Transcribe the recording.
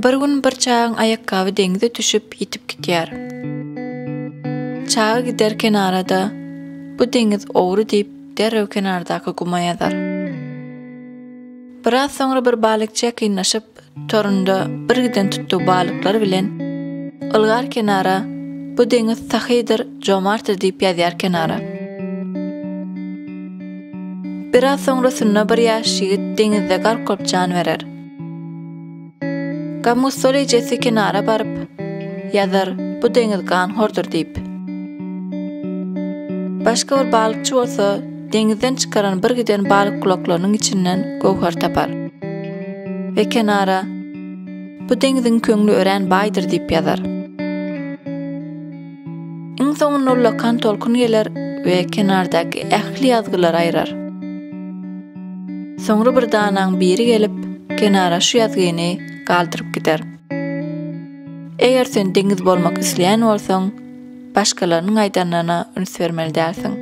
Bir gün bir çağın ayakkabı deňize düşüp yitip gitýär. Çağa giderken arada bu deňiz owry diýip derrew kenardaky guma ýazar. Biraz soňra bir balykçy kynnaşyp torunda bir giden tutduğu balıklar bilen ılgar kenara bu deňiz sahydyr, jomartyr diýip ýazýar kenara. Biraz soňra sunna bir ýaş ýigit deňizde garkyp jan berer. Gamus ejesi kenara barıp ýazar bu deňiz ganhordur diýip. Başga bir balykçy bolsa deňizden çykaran bir giden balyk kulaklarynyň içinden gowhar tapar. Ve kenara bu deňiziň köňli ören baýdyr diýip ýazar. Iň soňunda ulakan tolkun geler we kenardaky ähli ýazgylar aýrar. Soňra bir danaň biri gelip kenara şu ýazgyny galdyryp gider. Eger sen deňiz bolmak isleýän bolsaň, başgalarynyň aýdanlaryna üns bermeli dälsiň.